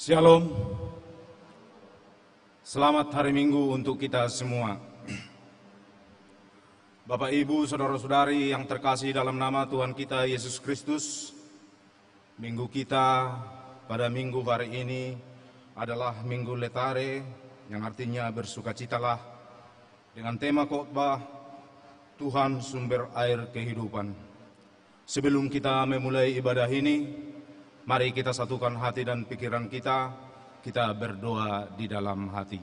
Shalom, selamat hari Minggu untuk kita semua. Bapak, Ibu, Saudara-saudari yang terkasih dalam nama Tuhan kita Yesus Kristus, Minggu kita pada Minggu hari ini adalah Minggu Letare, yang artinya bersukacitalah, dengan tema khotbah Tuhan sumber air kehidupan. Sebelum kita memulai ibadah ini, mari kita satukan hati dan pikiran kita berdoa di dalam hati.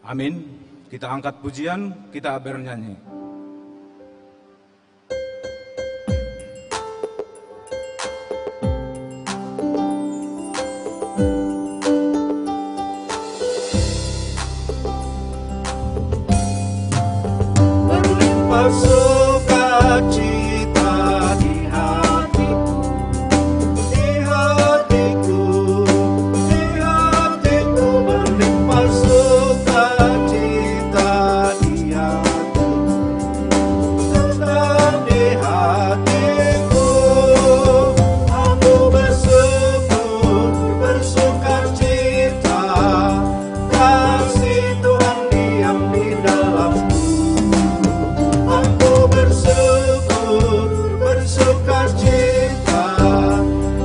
Amin. Kita angkat pujian, kita bernyanyi. Berlimpah sukacita di hatiku, di hatiku, di hatiku. Berlimpah sukacita di hatiku, tetap di hatiku. Aku bersyukur, bersukacita, kasih Tuhan diam di dalamku. Aku bersyukur, bersukacita,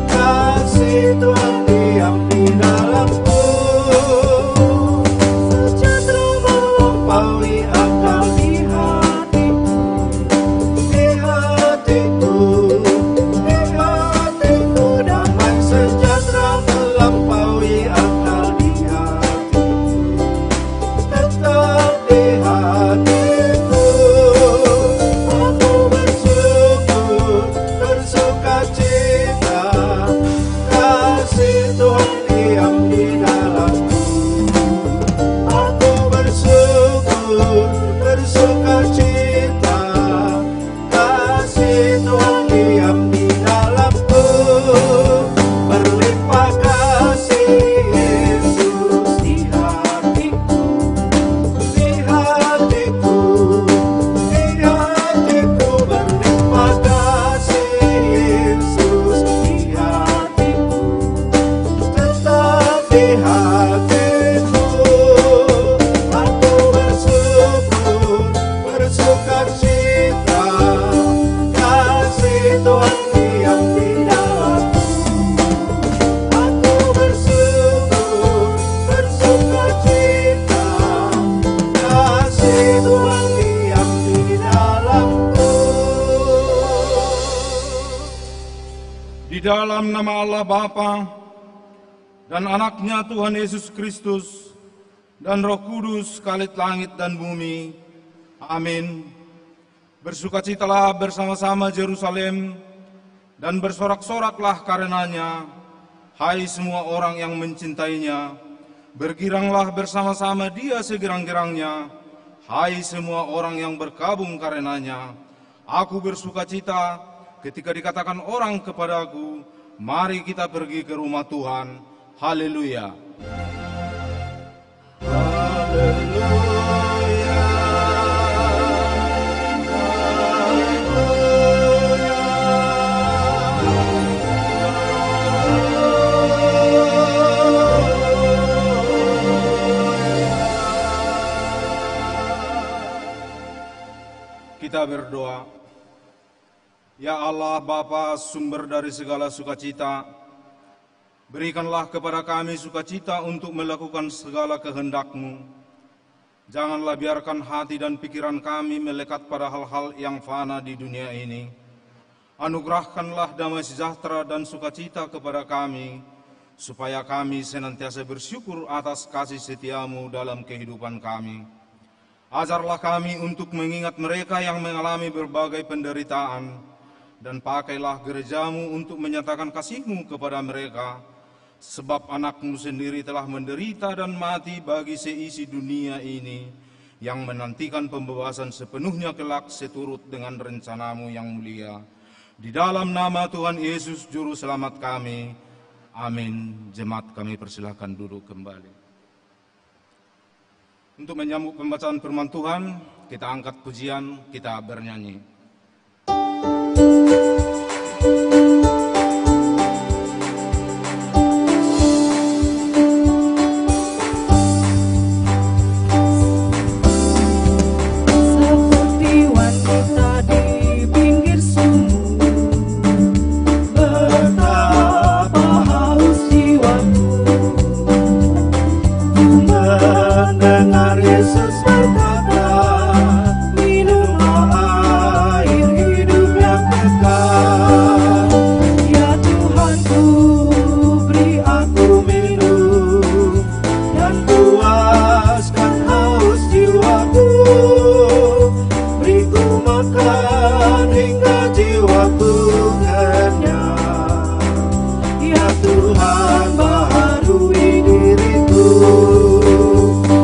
kasih Tuhan diam di dalamku. Sejahtera melampaui akal di hatiku, di hatiku, di hatiku. Damai sejahtera melampaui akal di hatiku, tetap di hatiku. Aku bersyukur, bersukacita, kasih Tuhan diam di dalamku. Aku bersyukur, bersukacita, kasih Tuhan diam di dalamku. Berlimpah kasih Yesus di hatiku, di hatiku, di hatiku. Berlimpah kasih Yesus di hatiku, tetap di hatiku. Aku bersyukur, bersukacita, kasih Tuhan diam di dalamku. Aku bersyukur, bersukacita, kasih Tuhan diam di dalamku. Di dalam nama Allah Bapa dan anaknya Tuhan Yesus Kristus dan Roh Kudus, Khalid langit dan bumi. Amin. Bersukacitalah bersama-sama Yerusalem dan bersorak-soraklah karenanya, hai semua orang yang mencintainya. Bergiranglah bersama-sama dia segirang-girangnya, hai semua orang yang berkabung karenanya. Aku bersukacita ketika dikatakan orang kepadaku, mari kita pergi ke rumah Tuhan. Haleluya. Kita berdoa. Ya Allah Bapa, sumber dari segala sukacita, berikanlah kepada kami sukacita untuk melakukan segala kehendak-Mu. Janganlah biarkan hati dan pikiran kami melekat pada hal-hal yang fana di dunia ini. Anugerahkanlah damai sejahtera dan sukacita kepada kami, supaya kami senantiasa bersyukur atas kasih setia-Mu dalam kehidupan kami. Ajarlah kami untuk mengingat mereka yang mengalami berbagai penderitaan, dan pakailah gereja-Mu untuk menyatakan kasih-Mu kepada mereka, sebab anak-Mu sendiri telah menderita dan mati bagi seisi dunia ini, yang menantikan pembebasan sepenuhnya kelak seturut dengan rencana-Mu yang mulia. Di dalam nama Tuhan Yesus Juru Selamat kami, amin. Jemaat kami persilahkan duduk kembali. Untuk menyambut pembacaan firman Tuhan, kita angkat pujian, kita bernyanyi. Seperti wanita di pinggir sumur, betapa haus jiwaku mendengar Yesus berkata, minumlah Tuhan baharui diriku.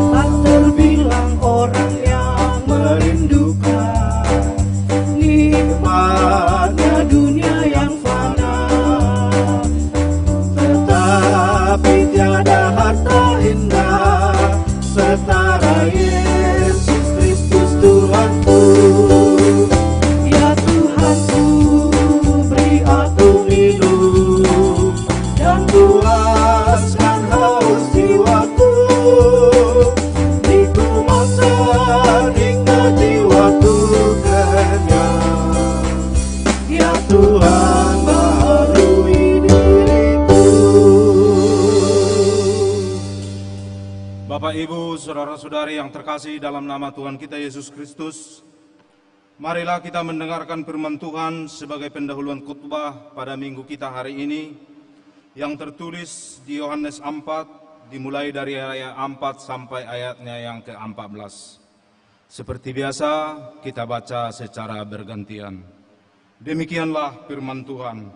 Tak terbilang orang yang merindukan nikmatnya dunia yang fana, Tetapi tiada harta indah setara Yesus Kristus Tuhanku. ya Tuhanku, beri aku minum dan Puaskan haus jiwaku, beriku makan nikmati waktu kenyang. Ya Tuhan baharui diriku. Bapak, Ibu, saudara-saudari yang terkasih dalam nama Tuhan kita Yesus Kristus, marilah kita mendengarkan firman Tuhan sebagai pendahuluan khotbah pada minggu kita hari ini yang tertulis di Yohanes 4, dimulai dari ayat 4 sampai ayatnya yang ke-14. Seperti biasa, kita baca secara bergantian. Demikianlah firman Tuhan.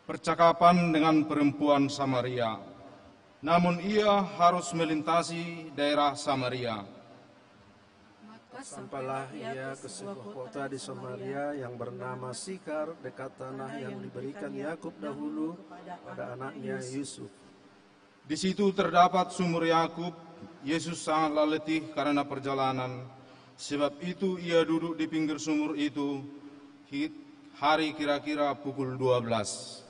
Percakapan dengan perempuan Samaria. Namun ia harus melintasi daerah Samaria. Sampailah ia ke sebuah kota di Samaria yang bernama Sikar, dekat tanah yang diberikan Yakub dahulu pada anaknya Yusuf. Di situ terdapat sumur Yakub. Yesus sangatlah letih karena perjalanan. Sebab itu ia duduk di pinggir sumur itu hari kira-kira pukul 12.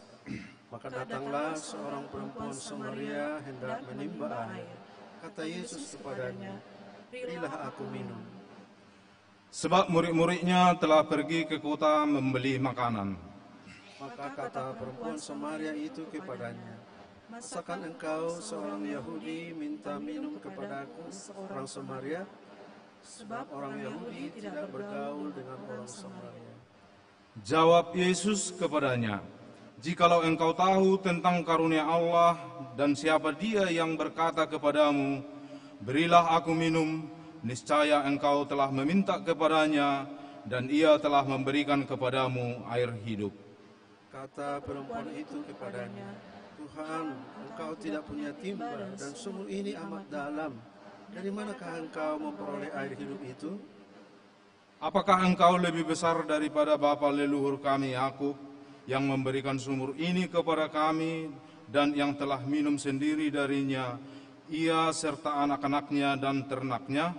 Maka datanglah seorang perempuan Samaria hendak menimba air. Kata Yesus kepadanya, berilah aku minum. Sebab murid-muridnya telah pergi ke kota membeli makanan. Maka kata perempuan Samaria itu kepadanya, masakan engkau seorang Yahudi minta minum kepadaku orang Samaria? Sebab orang Yahudi tidak bergaul dengan orang Samaria. Jawab Yesus kepadanya, jikalau engkau tahu tentang karunia Allah dan siapa dia yang berkata kepadamu, berilah aku minum, niscaya engkau telah meminta kepadanya dan ia telah memberikan kepadamu air hidup. Kata perempuan itu kepadanya, Tuhan, engkau tidak punya timba dan sumur ini amat dalam. Dari manakah engkau memperoleh air hidup itu? Apakah engkau lebih besar daripada bapa leluhur kami Yakub, yang memberikan sumur ini kepada kami dan yang telah minum sendiri darinya, ia serta anak-anaknya dan ternaknya?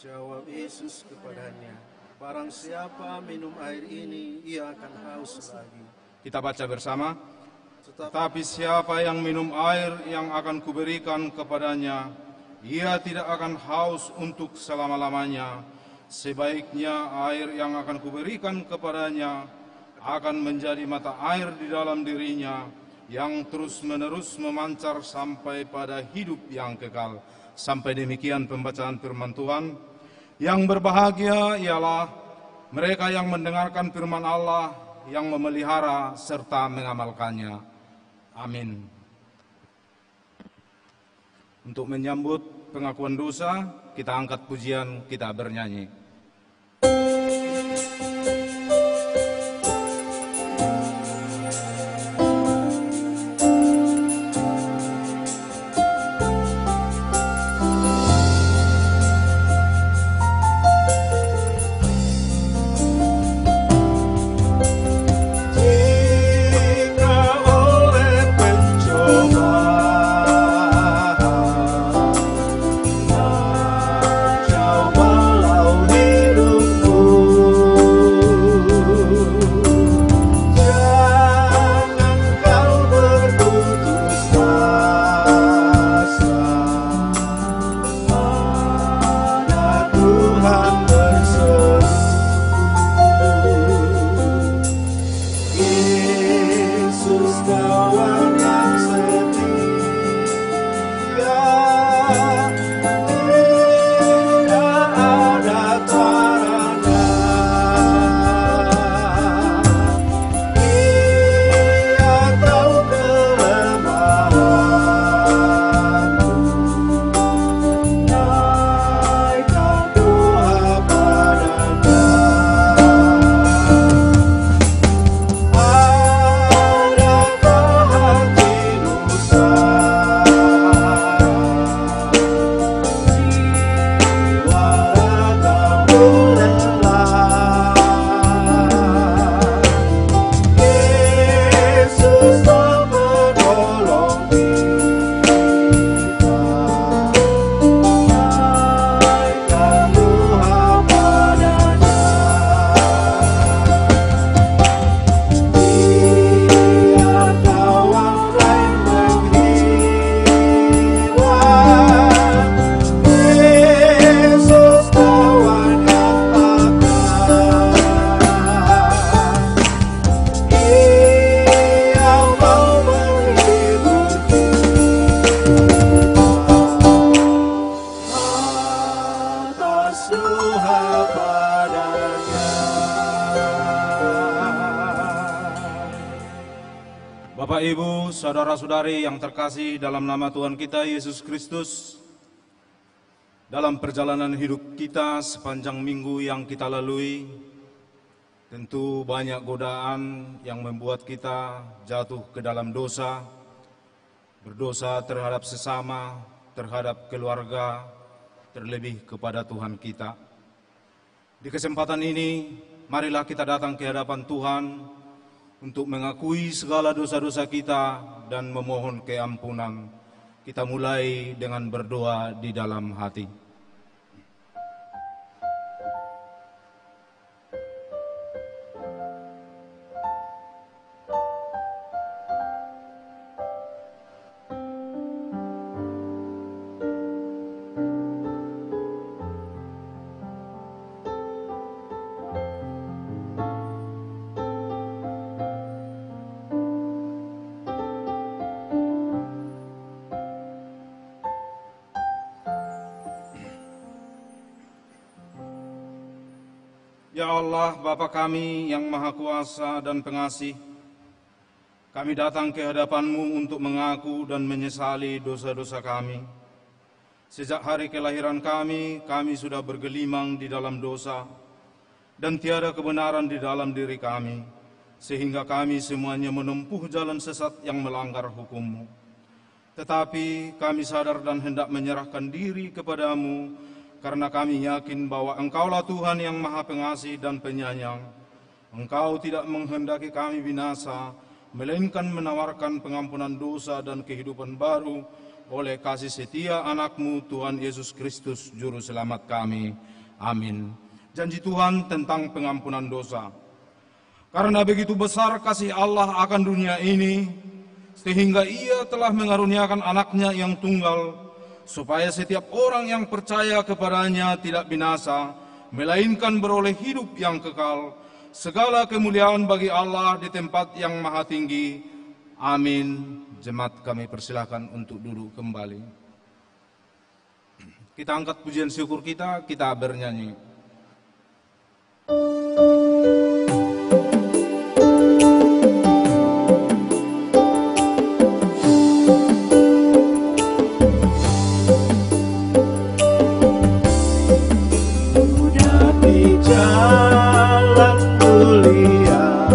Jawab Yesus kepadanya, barang siapa minum air ini, ia akan haus lagi. Kita baca bersama. Tetapi siapa yang minum air yang akan kuberikan kepadanya, ia tidak akan haus untuk selama-lamanya. Sebaiknya air yang akan kuberikan kepadanya akan menjadi mata air di dalam dirinya, yang terus-menerus memancar sampai pada hidup yang kekal. Sampai demikian pembacaan firman Tuhan. Yang berbahagia ialah mereka yang mendengarkan firman Allah, yang memelihara serta mengamalkannya. Amin. Untuk menyambut pengakuan dosa, kita angkat pujian, kita bernyanyi. Walau Ibu, saudara-saudari yang terkasih dalam nama Tuhan kita Yesus Kristus, dalam perjalanan hidup kita sepanjang minggu yang kita lalui, tentu banyak godaan yang membuat kita jatuh ke dalam dosa, berdosa terhadap sesama, terhadap keluarga, terlebih kepada Tuhan kita. Di kesempatan ini, marilah kita datang ke hadapan Tuhan untuk mengakui segala dosa-dosa kita dan memohon keampunan. Kita mulai dengan berdoa di dalam hati. Ya Allah, Bapa kami yang Maha Kuasa dan Pengasih, kami datang ke hadapan-Mu untuk mengaku dan menyesali dosa-dosa kami. Sejak hari kelahiran kami sudah bergelimang di dalam dosa, dan tiada kebenaran di dalam diri kami, sehingga kami semuanya menempuh jalan sesat yang melanggar hukum-Mu. Tetapi kami sadar dan hendak menyerahkan diri kepada-Mu, karena kami yakin bahwa Engkaulah Tuhan yang Maha Pengasih dan Penyayang. Engkau tidak menghendaki kami binasa, melainkan menawarkan pengampunan dosa dan kehidupan baru oleh kasih setia anak-Mu Tuhan Yesus Kristus, Juru Selamat kami. Amin. Janji Tuhan tentang pengampunan dosa. Karena begitu besar kasih Allah akan dunia ini, sehingga Ia telah mengaruniakan anak-Nya yang tunggal, supaya setiap orang yang percaya kepadanya tidak binasa, melainkan beroleh hidup yang kekal. Segala kemuliaan bagi Allah di tempat yang maha tinggi. Amin. Jemaat kami persilahkan untuk duduk kembali. Kita angkat pujian syukur kita bernyanyi. Jalan mulia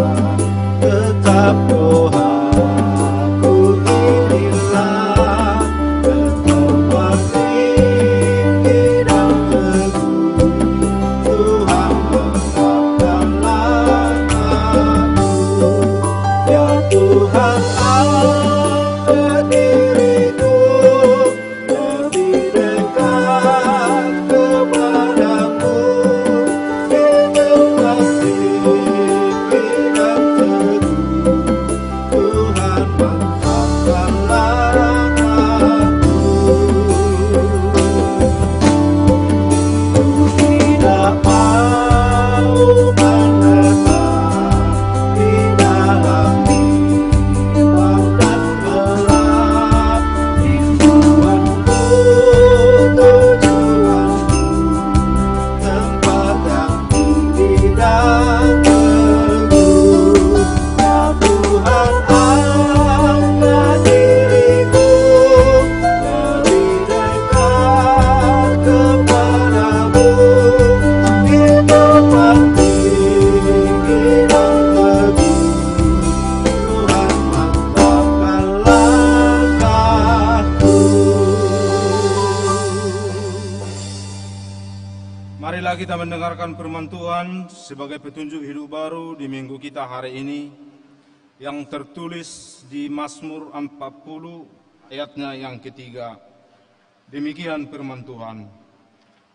tetap doaku inilah, bertobat dan teguh Tuhan mengapalah aku. Ya Tuhan angkat diriku lebih dekat kepadamu. Marilah kita mendengarkan firman Tuhan sebagai petunjuk hidup baru di minggu kita hari ini, yang tertulis di Mazmur 40 ayatnya yang ketiga. Demikian firman Tuhan.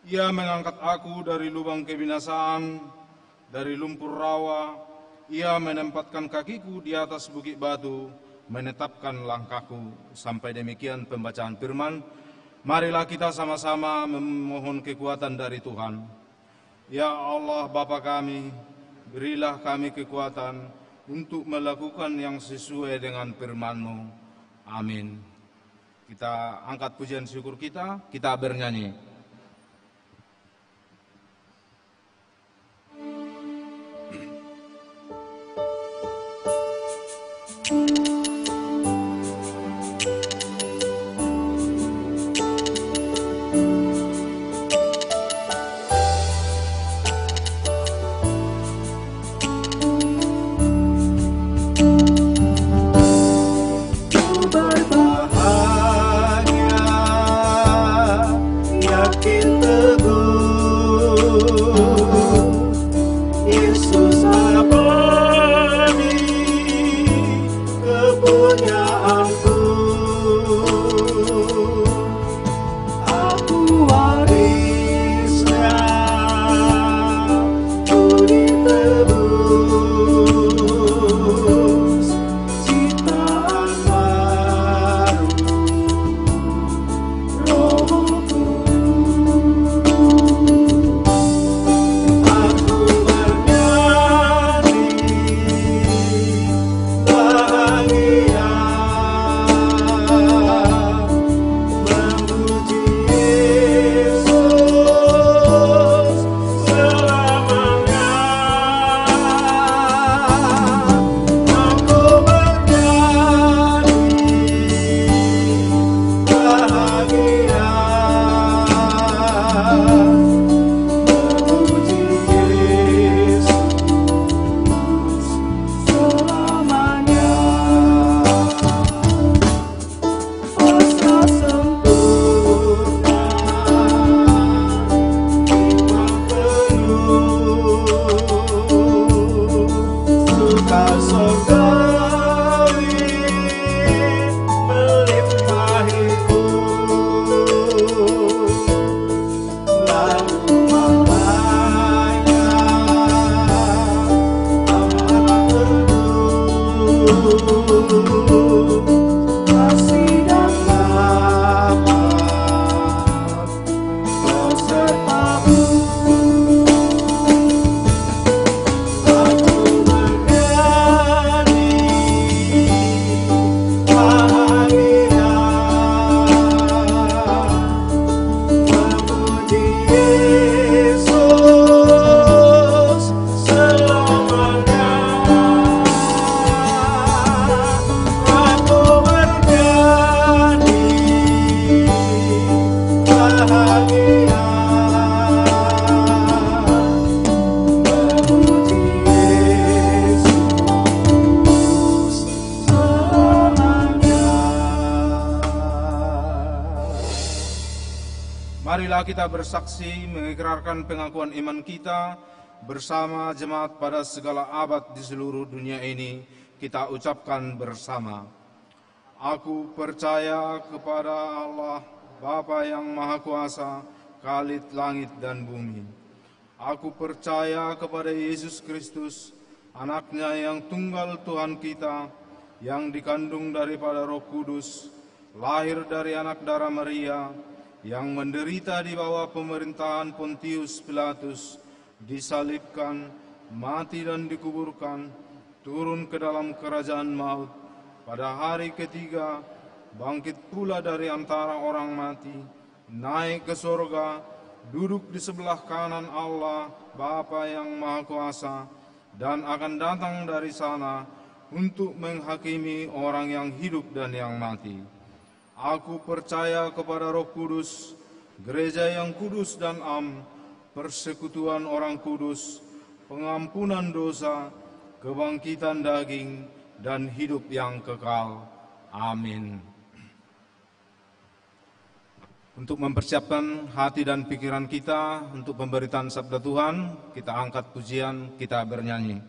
Ia mengangkat aku dari lubang kebinasaan, dari lumpur rawa. Ia menempatkan kakiku di atas bukit batu, menetapkan langkahku. Sampai demikian pembacaan firman. Marilah kita sama-sama memohon kekuatan dari Tuhan. Ya Allah Bapa kami, berilah kami kekuatan untuk melakukan yang sesuai dengan firman-Mu. Amin. Kita angkat pujian syukur kita bernyanyi. Marilah kita bersaksi mengikrarkan pengakuan iman kita bersama jemaat pada segala abad di seluruh dunia ini. Kita ucapkan bersama. Aku percaya kepada Allah, Bapa yang Maha Kuasa, Khalid langit dan bumi. Aku percaya kepada Yesus Kristus, Anaknya yang tunggal Tuhan kita, yang dikandung daripada Roh Kudus, lahir dari anak darah Maria, yang menderita di bawah pemerintahan Pontius Pilatus, disalibkan, mati dan dikuburkan, turun ke dalam kerajaan maut, pada hari ketiga bangkit pula dari antara orang mati, naik ke surga, duduk di sebelah kanan Allah Bapa yang Maha Kuasa, dan akan datang dari sana untuk menghakimi orang yang hidup dan yang mati. Aku percaya kepada Roh Kudus, gereja yang kudus dan am, persekutuan orang kudus, pengampunan dosa, kebangkitan daging, dan hidup yang kekal. Amin. Untuk mempersiapkan hati dan pikiran kita untuk pemberitaan sabda Tuhan, kita angkat pujian, kita bernyanyi.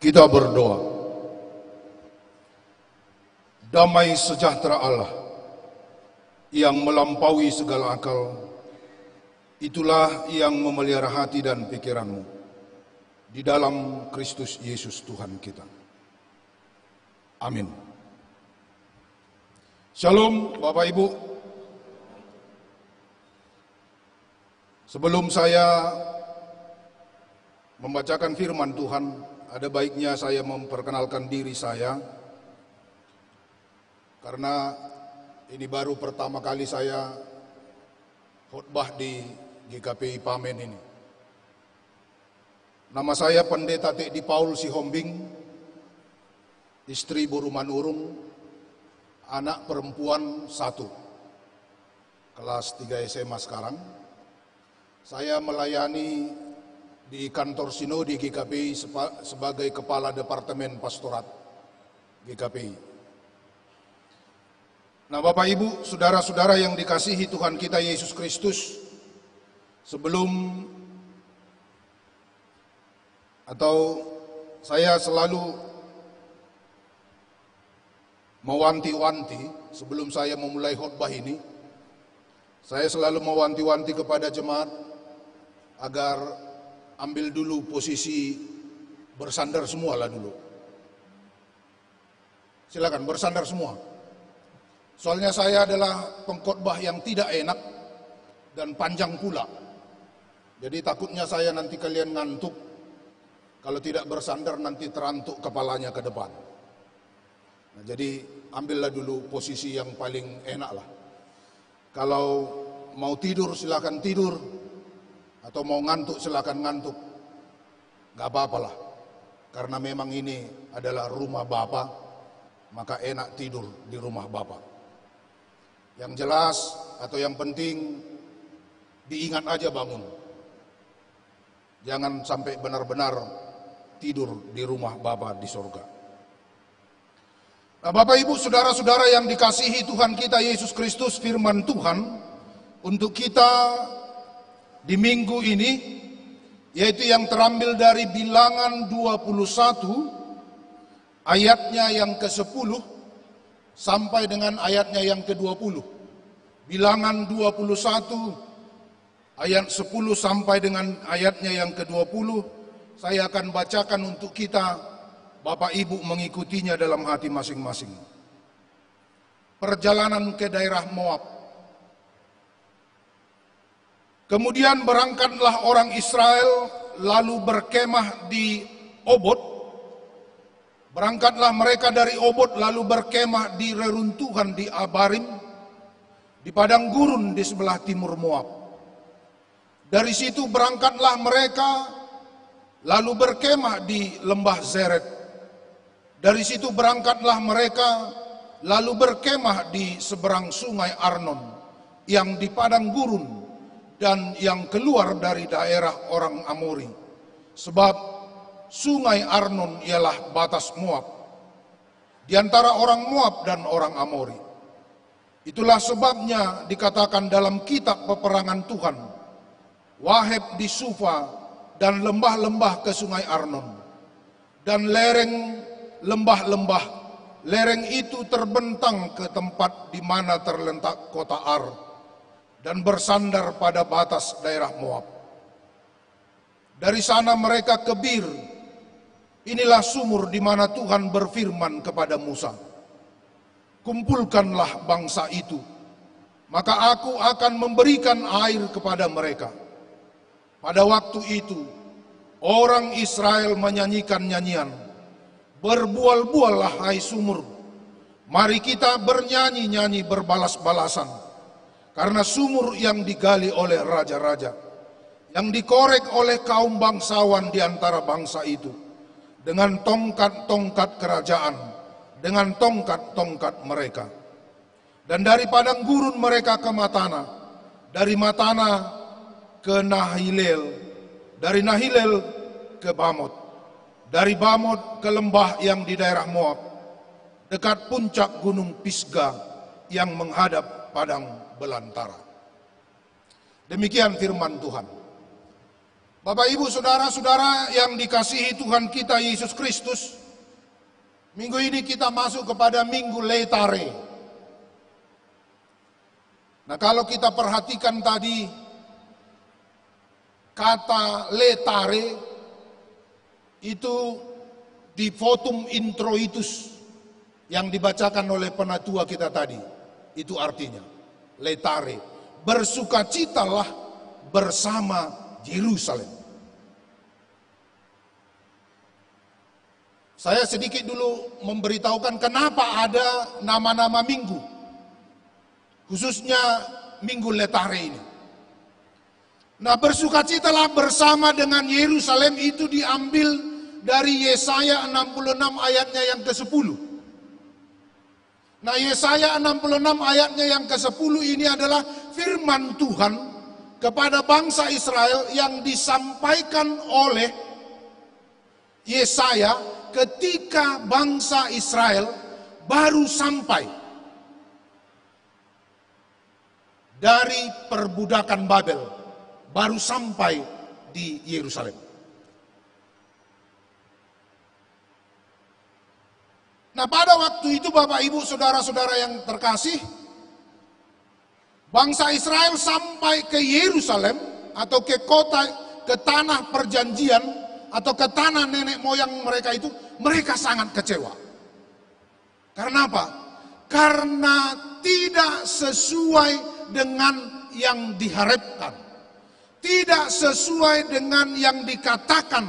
Kita berdoa. Damai sejahtera Allah yang melampaui segala akal, itulah yang memelihara hati dan pikiranmu di dalam Kristus Yesus Tuhan kita. Amin. Shalom Bapak Ibu. Sebelum saya membacakan firman Tuhan, ada baiknya saya memperkenalkan diri saya, karena ini baru pertama kali saya khotbah di GKPI Pamen ini. Nama saya Pendeta Tekdi Paul Sihombing, istri Buru Manurung, anak perempuan 1, kelas 3 SMA sekarang. Saya melayani di kantor Sinodi GKPI sebagai Kepala Departemen Pastorat GKPI. Nah, Bapak Ibu, saudara-saudara yang dikasihi Tuhan kita Yesus Kristus, saya selalu mewanti-wanti sebelum saya memulai khotbah ini, saya selalu mewanti-wanti kepada jemaat agar ambil dulu posisi bersandar semua lah dulu. Silakan bersandar semua. Soalnya saya adalah pengkhotbah yang tidak enak dan panjang pula. Jadi takutnya saya nanti kalian ngantuk. Kalau tidak bersandar nanti terantuk kepalanya ke depan. Nah, jadi ambillah dulu posisi yang paling enak lah. Kalau mau tidur silakan tidur. Atau mau ngantuk silakan ngantuk, gak apa-apalah. Karena memang ini adalah rumah Bapa, maka enak tidur di rumah Bapa. Yang jelas atau yang penting diingat aja bangun. Jangan sampai benar-benar tidur di rumah Bapa di surga. Nah, Bapak Ibu saudara-saudara yang dikasihi Tuhan kita Yesus Kristus, firman Tuhan untuk kita di minggu ini yaitu yang terambil dari Bilangan 21 ayatnya yang ke-10 sampai dengan ayatnya yang ke-20. Bilangan 21 ayat 10 sampai dengan ayatnya yang ke-20 saya akan bacakan untuk kita, Bapak Ibu mengikutinya dalam hati masing-masing. Perjalanan ke daerah Moab. Kemudian berangkatlah orang Israel lalu berkemah di Obot. Berangkatlah mereka dari Obot lalu berkemah di reruntuhan di Abarim, di padang gurun di sebelah timur Moab. Dari situ berangkatlah mereka lalu berkemah di lembah Zeret. Dari situ berangkatlah mereka lalu berkemah di seberang sungai Arnon yang di padang gurun dan yang keluar dari daerah orang Amori. Sebab sungai Arnon ialah batas Moab, di antara orang Moab dan orang Amori. Itulah sebabnya dikatakan dalam kitab peperangan Tuhan, Waheb di Sufa dan lembah-lembah ke sungai Arnon, dan lereng lembah-lembah, lereng itu terbentang ke tempat di mana terletak kota Ar, dan bersandar pada batas daerah Moab. Dari sana mereka ke Bir. Inilah sumur di mana Tuhan berfirman kepada Musa, kumpulkanlah bangsa itu, maka aku akan memberikan air kepada mereka. Pada waktu itu, orang Israel menyanyikan nyanyian, berbual-buallah hai sumur, mari kita bernyanyi-nyanyi berbalas-balasan, karena sumur yang digali oleh raja-raja, yang dikorek oleh kaum bangsawan di antara bangsa itu, dengan tongkat-tongkat kerajaan, dengan tongkat-tongkat mereka. Dan dari padang gurun mereka ke Matana, dari Matana ke Nahilel, dari Nahilel ke Bamot, dari Bamot ke lembah yang di daerah Moab, dekat puncak gunung Pisga yang menghadap padang belantara. Demikian firman Tuhan. Bapak Ibu saudara-saudara yang dikasihi Tuhan kita Yesus Kristus, minggu ini kita masuk kepada Minggu Letare. Nah, kalau kita perhatikan tadi kata letare itu di votum introitus yang dibacakan oleh penatua kita tadi. Itu artinya letare, bersukacitalah bersama Yerusalem. Saya sedikit dulu memberitahukan kenapa ada nama-nama minggu, khususnya Minggu Letare ini. Nah, bersukacitalah bersama dengan Yerusalem itu diambil dari Yesaya 66 ayatnya yang ke-10. Nah, Yesaya 66 ayatnya yang ke-10 ini adalah firman Tuhan kepada bangsa Israel yang disampaikan oleh Yesaya ketika bangsa Israel baru sampai dari perbudakan Babel, baru sampai di Yerusalem. Nah, pada waktu itu Bapak Ibu saudara-saudara yang terkasih, bangsa Israel sampai ke Yerusalem atau ke kota, ke tanah perjanjian atau ke tanah nenek moyang mereka itu, mereka sangat kecewa. Karena apa? Karena tidak sesuai dengan yang diharapkan, tidak sesuai dengan yang dikatakan,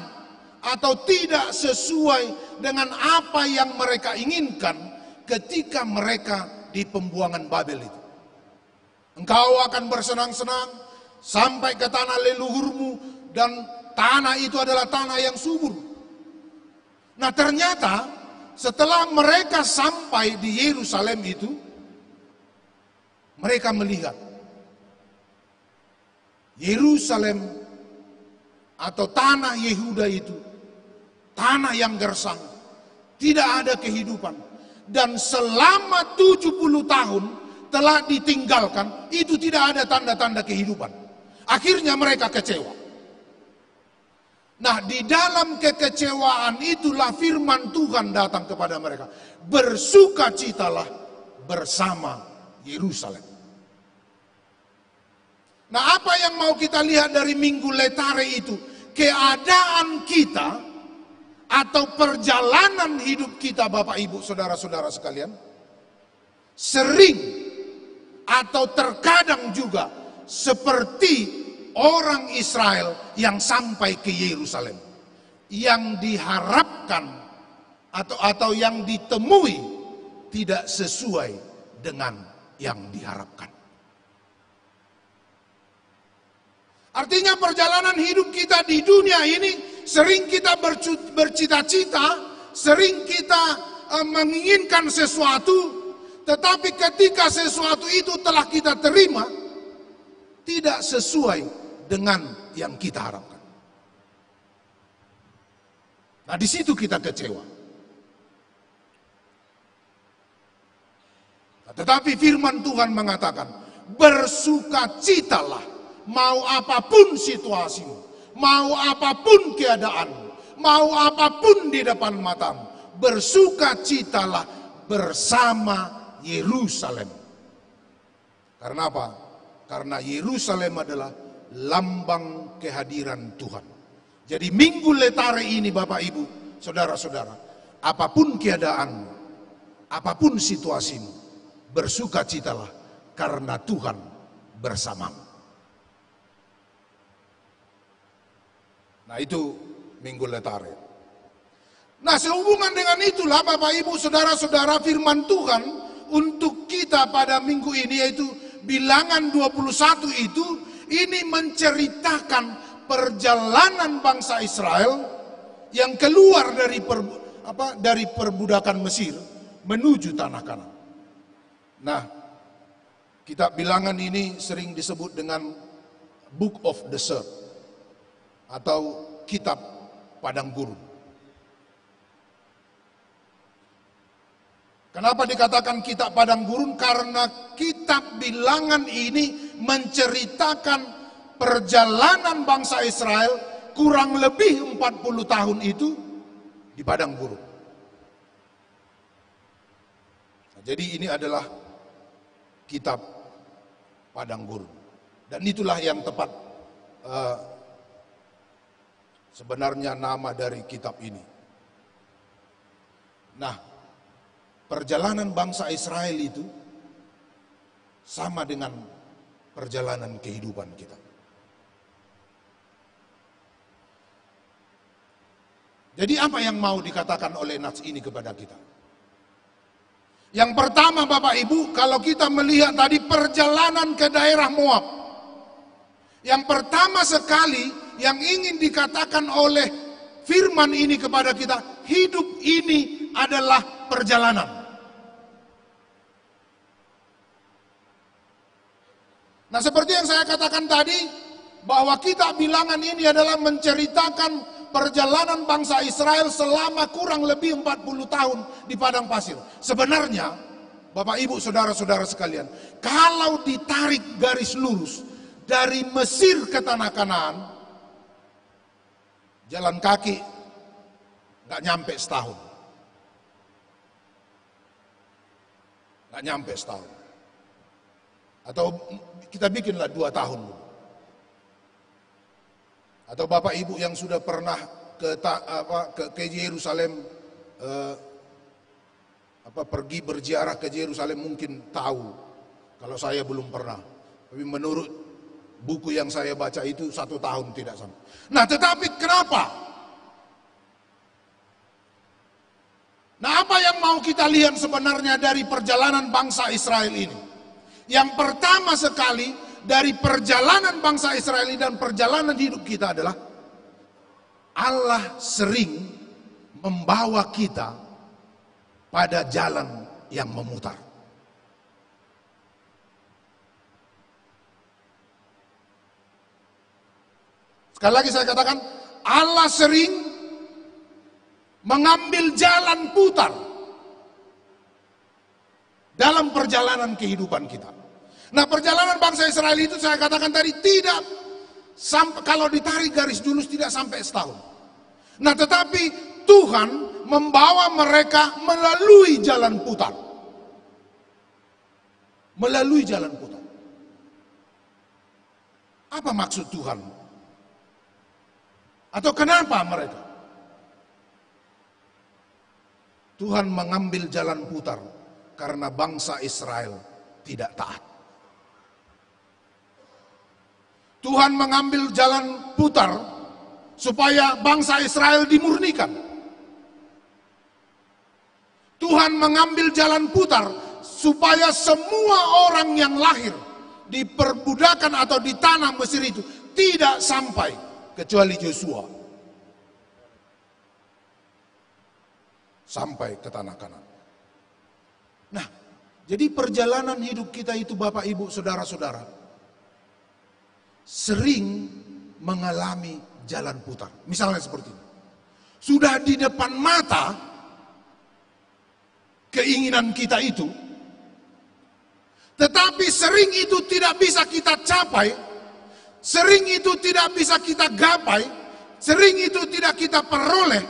atau tidak sesuai dengan apa yang mereka inginkan ketika mereka di pembuangan Babel itu. Engkau akan bersenang-senang sampai ke tanah leluhurmu, dan tanah itu adalah tanah yang subur. Nah, ternyata setelah mereka sampai di Yerusalem itu, mereka melihat Yerusalem atau tanah Yehuda itu tanah yang gersang, tidak ada kehidupan. Dan selama 70 tahun telah ditinggalkan, itu tidak ada tanda-tanda kehidupan. Akhirnya mereka kecewa. Nah, di dalam kekecewaan itulah firman Tuhan datang kepada mereka. Bersukacitalah bersama Yerusalem. Nah, apa yang mau kita lihat dari Minggu Letare itu? Keadaan kita atau perjalanan hidup kita, Bapak Ibu Saudara-saudara sekalian, sering atau terkadang juga seperti orang Israel yang sampai ke Yerusalem, yang diharapkan atau yang ditemui tidak sesuai dengan yang diharapkan. Artinya perjalanan hidup kita di dunia ini sering kita bercita-cita, sering kita menginginkan sesuatu, tetapi ketika sesuatu itu telah kita terima, tidak sesuai dengan yang kita harapkan. Nah, di situ kita kecewa. Nah, tetapi firman Tuhan mengatakan, bersukacitalah. Mau apapun situasimu, mau apapun keadaanmu, mau apapun di depan matamu, bersukacitalah bersama Yerusalem. Karena apa? Karena Yerusalem adalah lambang kehadiran Tuhan. Jadi Minggu Letare ini, Bapak Ibu, Saudara-saudara, apapun keadaanmu, apapun situasimu, bersukacitalah karena Tuhan bersamamu. Nah, itu Minggu Letare. Nah, sehubungan dengan itulah Bapak Ibu Saudara-saudara, firman Tuhan untuk kita pada minggu ini yaitu Bilangan 21 itu, ini menceritakan perjalanan bangsa Israel yang keluar dari perbudakan Mesir menuju tanah Kanaan. Nah, kitab Bilangan ini sering disebut dengan Book of Desert atau kitab padang gurun. Kenapa dikatakan kitab padang gurun? Karena kitab Bilangan ini menceritakan perjalanan bangsa Israel kurang lebih 40 tahun itu di padang gurun. Nah, jadi ini adalah kitab padang gurun. Dan itulah yang tepat sebenarnya nama dari kitab ini. Nah, perjalanan bangsa Israel itu sama dengan perjalanan kehidupan kita. Jadi apa yang mau dikatakan oleh nats ini kepada kita? Yang pertama, Bapak Ibu, kalau kita melihat tadi perjalanan ke daerah Moab, yang pertama sekali yang ingin dikatakan oleh firman ini kepada kita, hidup ini adalah perjalanan. Nah, seperti yang saya katakan tadi, bahwa kitab Bilangan ini adalah menceritakan perjalanan bangsa Israel selama kurang lebih 40 tahun di padang pasir. Sebenarnya, Bapak Ibu Saudara-saudara sekalian, kalau ditarik garis lurus dari Mesir ke tanah Kanaan, jalan kaki nggak nyampe setahun. Nggak nyampe setahun. Atau kita bikinlah 2 tahun. Atau Bapak Ibu yang sudah pernah ke Yerusalem, pergi berziarah ke Yerusalem mungkin tahu. Kalau saya belum pernah. Tapi menurut buku yang saya baca itu 1 tahun tidak sampai. Nah, tetapi kenapa? Nah, apa yang mau kita lihat sebenarnya dari perjalanan bangsa Israel ini? Yang pertama sekali dari perjalanan bangsa Israel dan perjalanan hidup kita adalah Allah sering membawa kita pada jalan yang memutar. Sekali lagi saya katakan, Allah sering mengambil jalan putar dalam perjalanan kehidupan kita. Nah, perjalanan bangsa Israel itu saya katakan tadi tidak sampai, kalau ditarik garis dulu tidak sampai setahun. Nah, tetapi Tuhan membawa mereka melalui jalan putar. Melalui jalan putar. Apa maksud Tuhan? Atau kenapa mereka? Tuhan mengambil jalan putar karena bangsa Israel tidak taat. Tuhan mengambil jalan putar supaya bangsa Israel dimurnikan. Tuhan mengambil jalan putar supaya semua orang yang lahir di perbudakan atau di tanah Mesir itu tidak sampai kecuali Yosua sampai ke tanah Kanaan. Nah, jadi perjalanan hidup kita itu Bapak Ibu Saudara-saudara sering mengalami jalan putar. Misalnya seperti ini. Sudah di depan mata keinginan kita itu, tetapi sering itu tidak bisa kita capai, sering itu tidak bisa kita gapai, sering itu tidak kita peroleh,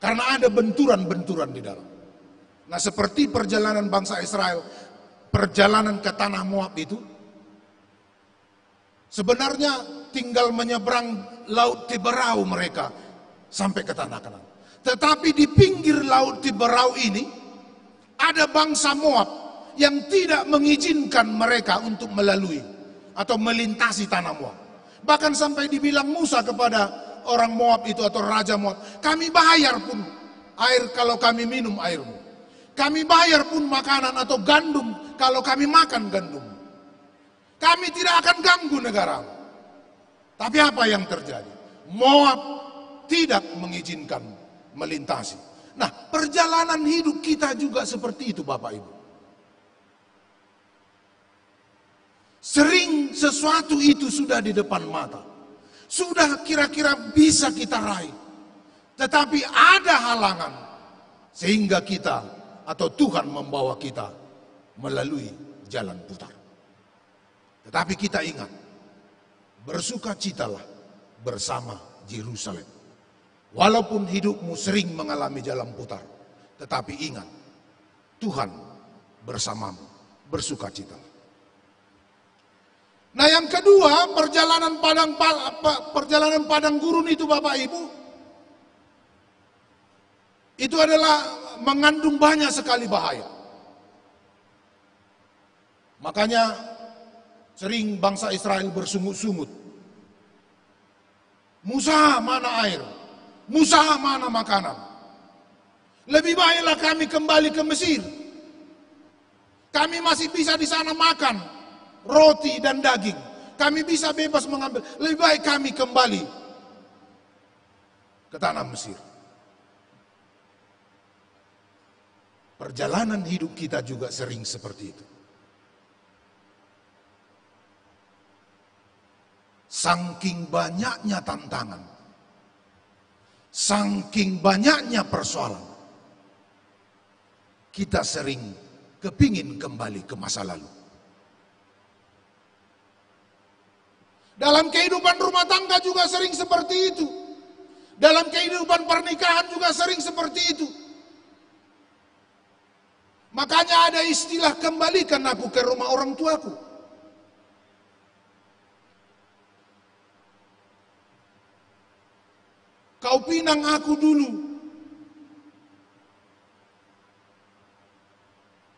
karena ada benturan-benturan di dalam. Nah, seperti perjalanan bangsa Israel, perjalanan ke tanah Moab itu, sebenarnya tinggal menyeberang Laut Tiberau mereka sampai ke tanah Kanaan. Tetapi di pinggir Laut Tiberau ini ada bangsa Moab yang tidak mengizinkan mereka untuk melalui atau melintasi tanah Moab. Bahkan sampai dibilang Musa kepada orang Moab itu atau raja Moab, kami bayar pun air kalau kami minum airmu. Kami bayar pun makanan atau gandum kalau kami makan gandum. Kami tidak akan ganggu negara. Tapi apa yang terjadi? Moab tidak mengizinkan melintasi. Nah, perjalanan hidup kita juga seperti itu Bapak Ibu. Sering sesuatu itu sudah di depan mata. Sudah kira-kira bisa kita raih. Tetapi ada halangan. Sehingga kita atau Tuhan membawa kita melalui jalan putar. Tetapi kita ingat, bersukacitalah bersama Yerusalem. Walaupun hidupmu sering mengalami jalan putar, tetapi ingat, Tuhan bersamamu, bersukacitalah. Nah, yang kedua, perjalanan padang gurun itu Bapak Ibu, itu adalah mengandung banyak sekali bahaya. Makanya sering bangsa Israel bersungut-sungut. Musa, mana air? Musa, mana makanan? Lebih baiklah kami kembali ke Mesir. Kami masih bisa di sana makan roti dan daging. Kami bisa bebas mengambil. Lebih baik kami kembali ke tanah Mesir. Perjalanan hidup kita juga sering seperti itu. Saking banyaknya tantangan, saking banyaknya persoalan, kita sering kepingin kembali ke masa lalu. Dalam kehidupan rumah tangga juga sering seperti itu. Dalam kehidupan pernikahan juga sering seperti itu. Makanya ada istilah kembalikan aku ke rumah orang tuaku. Kau pinang aku dulu.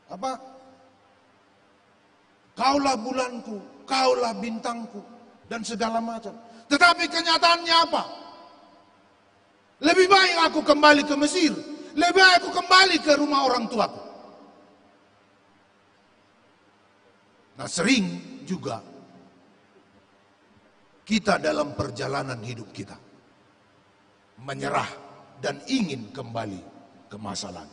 Apa? Kaulah bulanku, kaulah bintangku, dan segala macam. Tetapi kenyataannya apa? Lebih baik aku kembali ke Mesir. Lebih baik aku kembali ke rumah orang tuaku. Nah, sering juga kita dalam perjalanan hidup kita menyerah dan ingin kembali ke masa lalu.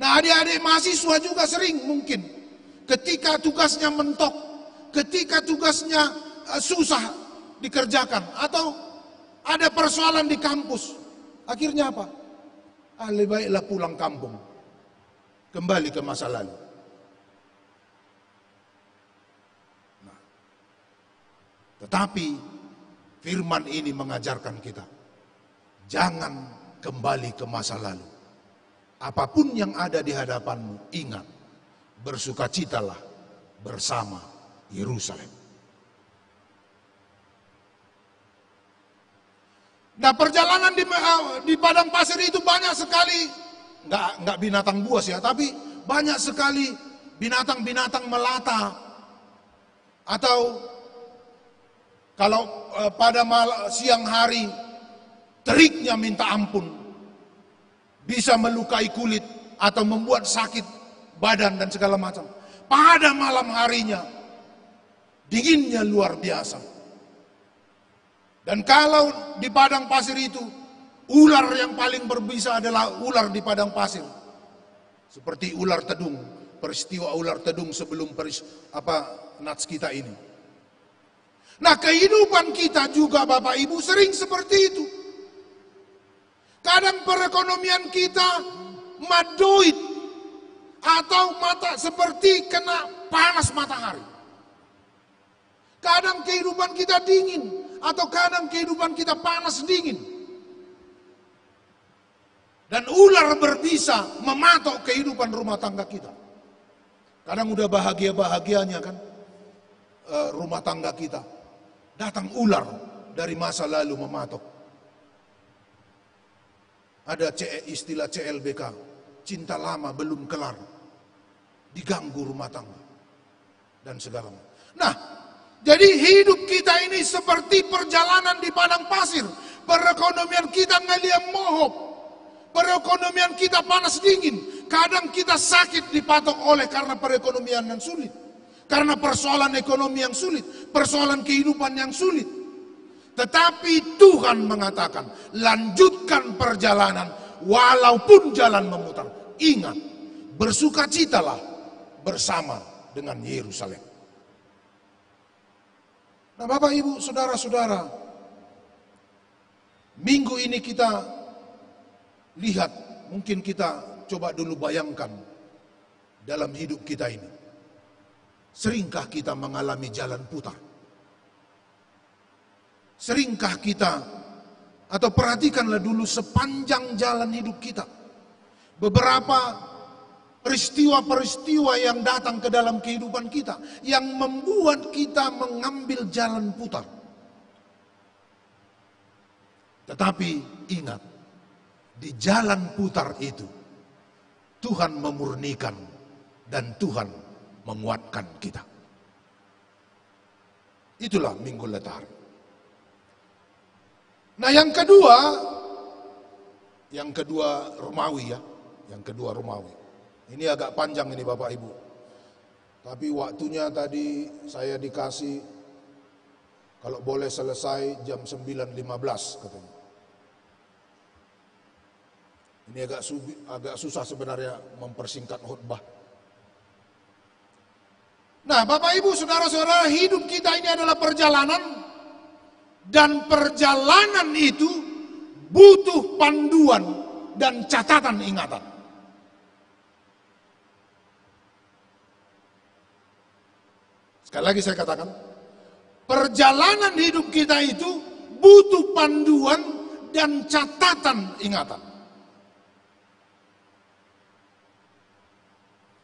Nah, adik-adik mahasiswa juga sering mungkin ketika tugasnya mentok, ketika tugasnya susah dikerjakan atau ada persoalan di kampus. Akhirnya apa? Lebih baiklah pulang kampung. Kembali ke masa lalu. Nah, tetapi firman ini mengajarkan kita, jangan kembali ke masa lalu. Apapun yang ada di hadapanmu, ingat, bersukacitalah bersama Yerusalem. Nah, perjalanan di padang pasir itu banyak sekali, nggak binatang buas ya, tapi banyak sekali binatang-binatang melata. Atau kalau pada siang hari teriknya minta ampun, bisa melukai kulit atau membuat sakit badan dan segala macam. Pada malam harinya dinginnya luar biasa. Dan kalau di padang pasir itu, ular yang paling berbisa adalah ular di padang pasir. Seperti ular tedung, peristiwa ular tedung sebelum nats kita ini. Nah, kehidupan kita juga Bapak Ibu sering seperti itu. Kadang perekonomian kita madoid atau mata seperti kena panas matahari. Kadang kehidupan kita dingin atau kadang kehidupan kita panas dingin. Dan ular berbisa mematok kehidupan rumah tangga kita. Kadang udah bahagia-bahagianya kan rumah tangga kita. Datang ular dari masa lalu mematok. Ada istilah CLBK, cinta lama belum kelar. Diganggu rumah tangga. Dan segala macam. Nah, jadi hidup kita ini seperti perjalanan di padang pasir. Perekonomian kita ngeliam mohop. Perekonomian kita panas dingin. Kadang kita sakit dipatok oleh karena perekonomian yang sulit. Karena persoalan ekonomi yang sulit. Persoalan kehidupan yang sulit. Tetapi Tuhan mengatakan, lanjutkan perjalanan walaupun jalan memutar. Ingat, bersukacitalah bersama dengan Yerusalem. Nah, Bapak Ibu, saudara-saudara, minggu ini kita lihat, mungkin kita coba dulu bayangkan dalam hidup kita ini. Seringkah kita mengalami jalan putar? Seringkah kita, atau perhatikanlah dulu sepanjang jalan hidup kita, beberapa peristiwa-peristiwa yang datang ke dalam kehidupan kita, yang membuat kita mengambil jalan putar. Tetapi ingat, di jalan putar itu, Tuhan memurnikan dan Tuhan menguatkan kita. Itulah Minggu Letari. Nah, yang kedua Romawi ya, yang kedua Romawi. Ini agak panjang ini Bapak Ibu. Tapi waktunya tadi saya dikasih kalau boleh selesai jam 9.15 katanya. Ini agak susah sebenarnya mempersingkat khutbah. Nah, Bapak Ibu, saudara-saudara, hidup kita ini adalah perjalanan. Dan perjalanan itu butuh panduan dan catatan ingatan. Sekali lagi saya katakan, perjalanan hidup kita itu butuh panduan dan catatan ingatan.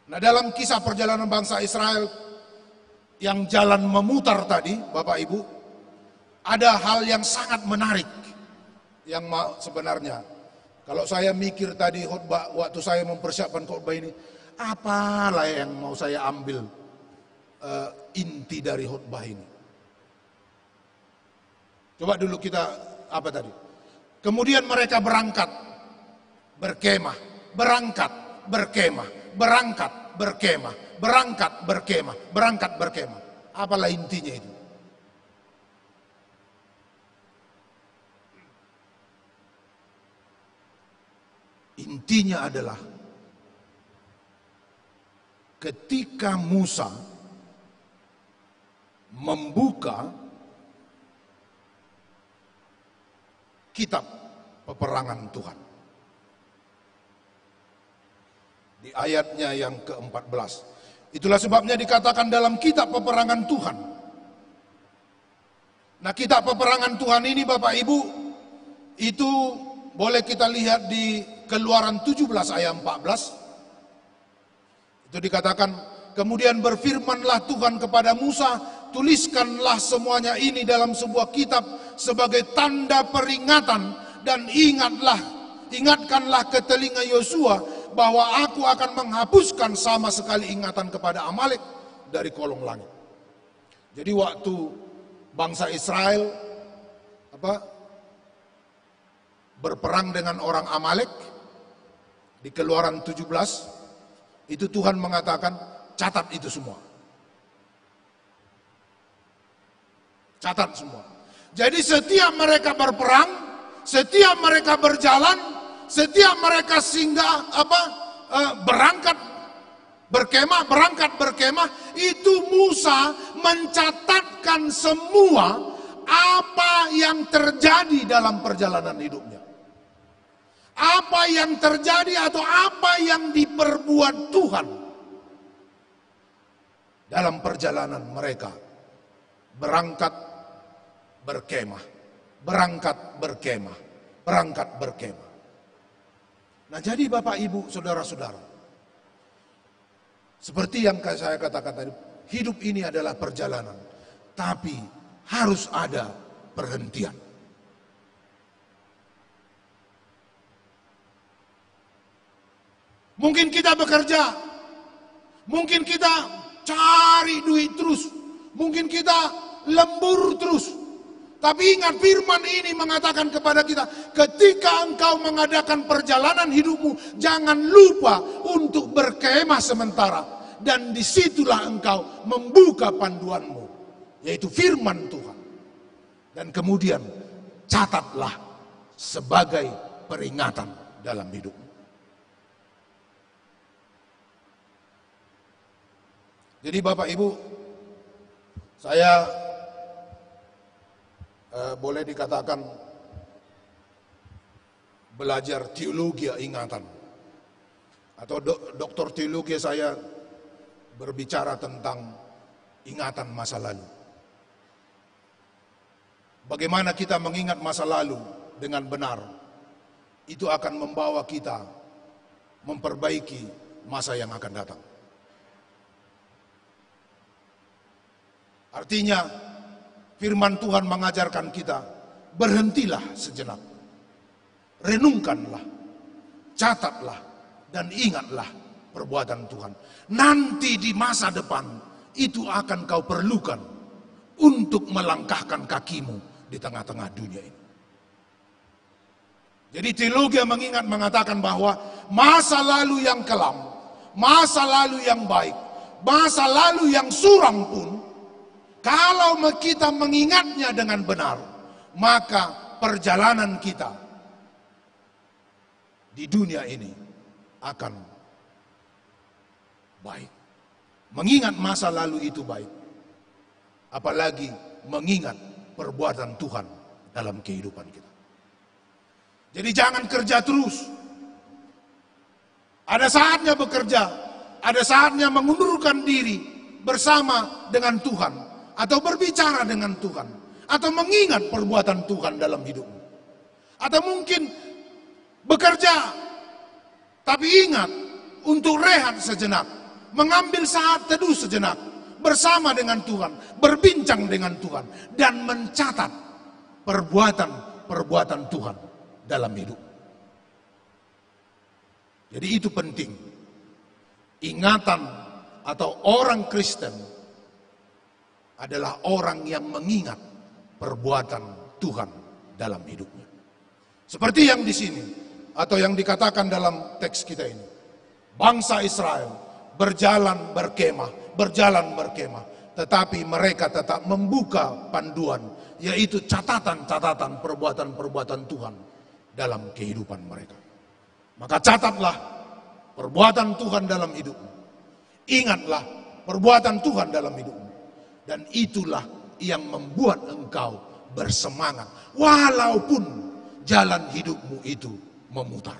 Nah, dalam kisah perjalanan bangsa Israel yang jalan memutar tadi, Bapak Ibu, ada hal yang sangat menarik yang sebenarnya kalau saya mikir tadi khotbah, waktu saya mempersiapkan khotbah ini, apalah yang mau saya ambil inti dari khotbah ini. Coba dulu kita apa tadi? Kemudian mereka berangkat berkemah, berangkat berkemah, berangkat berkemah, berangkat berkemah, berangkat berkemah. Apalah intinya itu? Intinya adalah ketika Musa membuka kitab peperangan Tuhan. Di ayatnya yang ke-14. Itulah sebabnya dikatakan dalam kitab peperangan Tuhan. Nah, kitab peperangan Tuhan ini Bapak Ibu, itu boleh kita lihat di Keluaran 17 ayat 14. Itu dikatakan, kemudian berfirmanlah Tuhan kepada Musa, tuliskanlah semuanya ini dalam sebuah kitab sebagai tanda peringatan, dan ingatkanlah ke telinga Yosua bahwa aku akan menghapuskan sama sekali ingatan kepada Amalek dari kolong langit. Jadi waktu bangsa Israel berperang dengan orang Amalek di Keluaran 17, itu Tuhan mengatakan, catat itu semua. Catat semua. Jadi setiap mereka berperang, setiap mereka berjalan, setiap mereka singgah berangkat berkemah, itu Musa mencatatkan semua apa yang terjadi dalam perjalanan hidupnya. Apa yang terjadi atau apa yang diperbuat Tuhan dalam perjalanan mereka. Berangkat berkemah, berangkat berkemah, berangkat berkemah. Nah, jadi Bapak Ibu, saudara-saudara, seperti yang saya katakan tadi, hidup ini adalah perjalanan, tapi harus ada perhentian. Mungkin kita bekerja, mungkin kita cari duit terus, mungkin kita lembur terus. Tapi ingat, firman ini mengatakan kepada kita, ketika engkau mengadakan perjalanan hidupmu, jangan lupa untuk berkemah sementara. Dan disitulah engkau membuka panduanmu, yaitu firman Tuhan. Dan kemudian catatlah sebagai peringatan dalam hidupmu. Jadi Bapak Ibu, saya boleh dikatakan belajar teologi ingatan, atau doktor teologi saya berbicara tentang ingatan masa lalu. Bagaimana kita mengingat masa lalu dengan benar, itu akan membawa kita memperbaiki masa yang akan datang. Artinya firman Tuhan mengajarkan kita, berhentilah sejenak, renungkanlah, catatlah, dan ingatlah perbuatan Tuhan. Nanti di masa depan itu akan kau perlukan untuk melangkahkan kakimu di tengah-tengah dunia ini. Jadi teologi mengingat mengatakan bahwa masa lalu yang kelam, masa lalu yang baik, masa lalu yang suram pun, kalau kita mengingatnya dengan benar, maka perjalanan kita di dunia ini akan baik. Mengingat masa lalu itu baik, apalagi mengingat perbuatan Tuhan dalam kehidupan kita. Jadi jangan kerja terus. Ada saatnya bekerja, ada saatnya mengundurkan diri bersama dengan Tuhan, atau berbicara dengan Tuhan, atau mengingat perbuatan Tuhan dalam hidupmu. Atau mungkin bekerja, tapi ingat untuk rehat sejenak, mengambil saat teduh sejenak, bersama dengan Tuhan, berbincang dengan Tuhan, dan mencatat perbuatan Tuhan dalam hidup. Jadi itu penting. Ingatan atau orang Kristen adalah orang yang mengingat perbuatan Tuhan dalam hidupnya. Seperti yang di sini, atau yang dikatakan dalam teks kita ini. Bangsa Israel berjalan berkemah, tetapi mereka tetap membuka panduan, yaitu catatan-catatan perbuatan-perbuatan Tuhan dalam kehidupan mereka. Maka catatlah perbuatan Tuhan dalam hidupmu. Ingatlah perbuatan Tuhan dalam hidupmu. Dan itulah yang membuat engkau bersemangat. Walaupun jalan hidupmu itu memutar.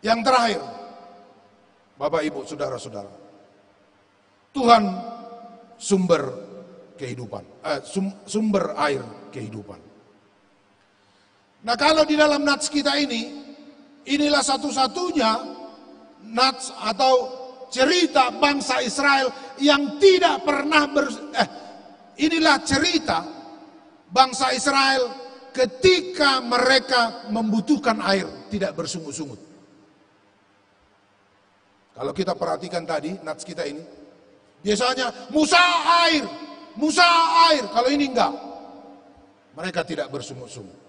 Yang terakhir, Bapak Ibu, saudara-saudara, Tuhan sumber kehidupan, sumber air kehidupan. Nah, kalau di dalam nats kita ini, inilah satu-satunya nats atau cerita bangsa Israel yang tidak pernah inilah cerita bangsa Israel ketika mereka membutuhkan air, tidak bersungut-sungut. Kalau kita perhatikan tadi nats kita ini, biasanya Musa air, Musa air. Kalau ini enggak, mereka tidak bersungut-sungut.